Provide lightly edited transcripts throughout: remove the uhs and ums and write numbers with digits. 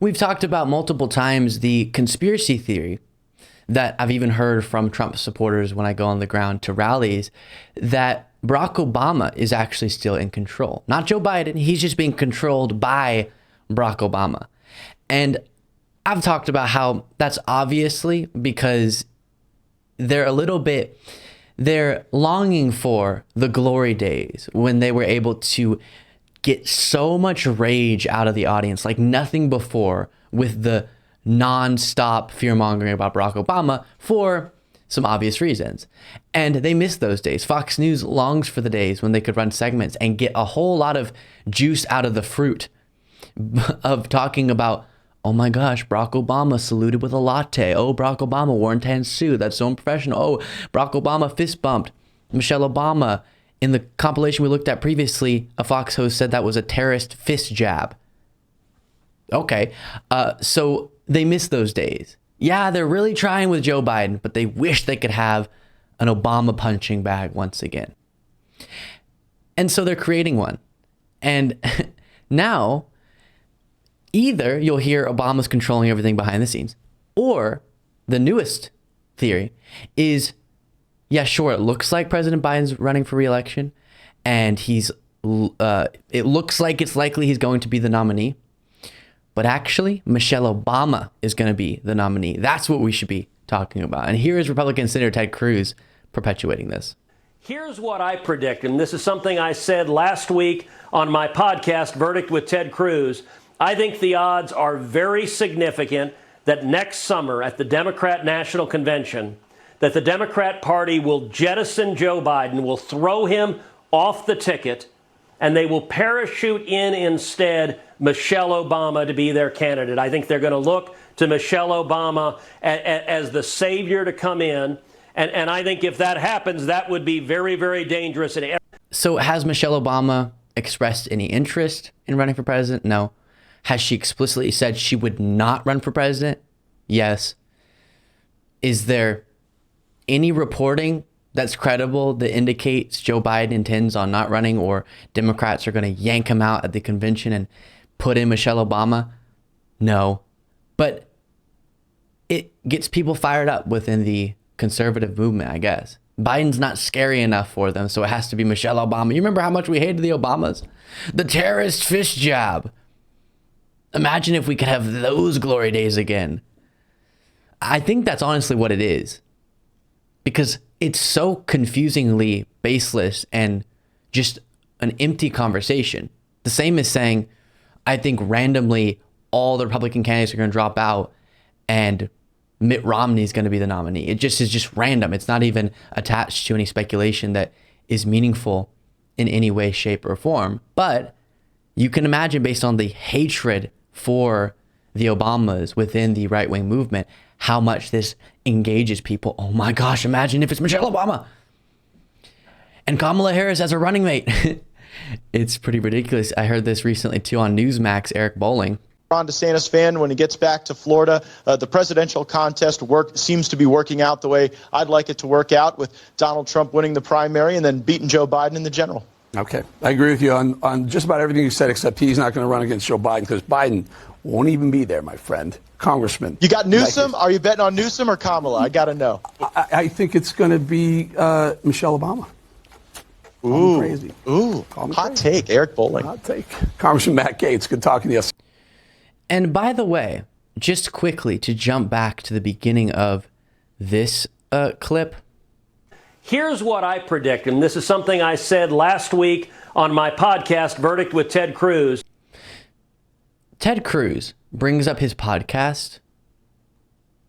We've talked about multiple times the conspiracy theory that I've even heard from Trump supporters when I go on the ground to rallies, that Barack Obama is actually still in control. Not Joe Biden. He's just being controlled by Barack Obama. And I've talked about how that's obviously because they're longing for the glory days when they were able to get so much rage out of the audience like nothing before, with the non-stop fear-mongering about Barack Obama for some obvious reasons. And they miss those days. Fox News longs for the days when they could run segments and get a whole lot of juice out of the fruit of talking about, oh my gosh, Barack Obama saluted with a latte. Oh, Barack Obama wore a tan suit. That's so unprofessional. Oh, Barack Obama fist bumped Michelle Obama. In the compilation we looked at previously, a Fox host said that was a terrorist fist jab. Okay, so they miss those days. Yeah, they're really trying with Joe Biden, but they wish they could have an Obama punching bag once again. And so they're creating one. And now, either you'll hear Obama's controlling everything behind the scenes, or the newest theory is, yeah, sure, it looks like President Biden's running for re-election, and it looks like it's likely he's going to be the nominee. But actually, Michelle Obama is going to be the nominee. That's what we should be talking about. And here is Republican Senator Ted Cruz perpetuating this. Here's what I predict, and this is something I said last week on my podcast, Verdict with Ted Cruz. I think the odds are very significant that next summer at the Democrat National Convention, that the Democrat Party will jettison Joe Biden, will throw him off the ticket, and they will parachute in instead Michelle Obama to be their candidate. I think they're going to look to Michelle Obama as the savior to come in. And I think if that happens, that would be very, very dangerous. So has Michelle Obama expressed any interest in running for president? No. Has she explicitly said she would not run for president? Yes. Is there any reporting that's credible that indicates Joe Biden intends on not running, or Democrats are going to yank him out at the convention and put in Michelle Obama? No. But it gets people fired up within the conservative movement, I guess. Biden's not scary enough for them, so it has to be Michelle Obama. You remember how much we hated the Obamas? The terrorist fist jab. Imagine if we could have those glory days again. I think that's honestly what it is, because it's so confusingly baseless and just an empty conversation. The same as saying, I think randomly all the Republican candidates are going to drop out and Mitt Romney is going to be the nominee. It just is just random. It's not even attached to any speculation that is meaningful in any way, shape, or form. But you can imagine, based on the hatred for the Obamas within the right-wing movement, how much this engages people. Oh my gosh, imagine if it's Michelle Obama and Kamala Harris as a running mate. It's pretty ridiculous. I heard this recently too on Newsmax, Eric Bolling. Ron DeSantis fan when he gets back to Florida. The presidential contest seems to be working out the way I'd like it to work out, with Donald Trump winning the primary and then beating Joe Biden in the general. Okay. I agree with you on just about everything you said, except he's not going to run against Joe Biden because Biden won't even be there, my friend. Congressman. You got Newsom? Are you betting on Newsom or Kamala? I got to know. I think it's going to be Michelle Obama. Ooh. Crazy. Ooh. Hot take, Eric Bolling. Hot take. Congressman Matt Gaetz, good talking to you. And by the way, just quickly to jump back to the beginning of this clip. Here's what I predict, and this is something I said last week on my podcast, Verdict with Ted Cruz. Ted Cruz brings up his podcast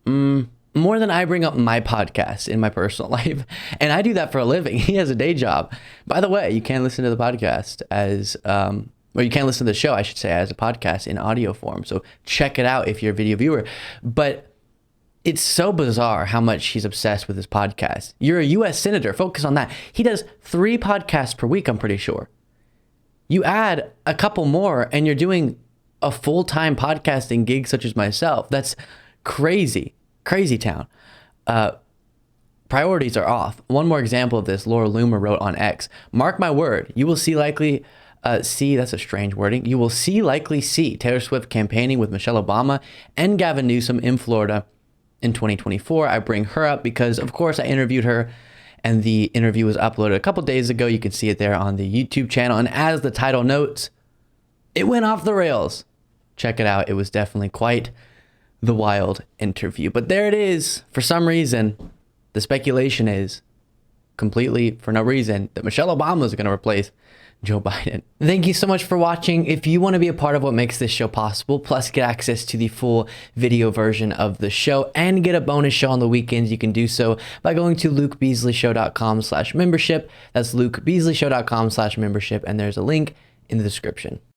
more than I bring up my podcast in my personal life. And I do that for a living. He has a day job. By the way, you can listen to the podcast as, or you can listen to the show, I should say, as a podcast in audio form. So check it out if you're a video viewer. But it's so bizarre how much he's obsessed with his podcast. You're a U.S. senator. Focus on that. He does 3 podcasts per week, I'm pretty sure. You add a couple more and you're doing a full-time podcasting gig such as myself. That's crazy. Crazy town. Priorities are off. One more example of this, Laura Loomer wrote on X. Mark my word, you will see likely that's a strange wording. You will likely see Taylor Swift campaigning with Michelle Obama and Gavin Newsom in Florida in 2024. I bring her up because, of course, I interviewed her and the interview was uploaded a couple days ago. You can see it there on the YouTube channel. And as the title notes, it went off the rails. Check it out. It was definitely quite the wild interview. But there it is. For some reason, the speculation is completely for no reason that Michelle Obama is going to replace Joe Biden. Thank you so much for watching. If you want to be a part of what makes this show possible, plus get access to the full video version of the show and get a bonus show on the weekends, you can do so by going to lukebeasleyshow.com/membership. That's lukebeasleyshow.com/membership. And there's a link in the description.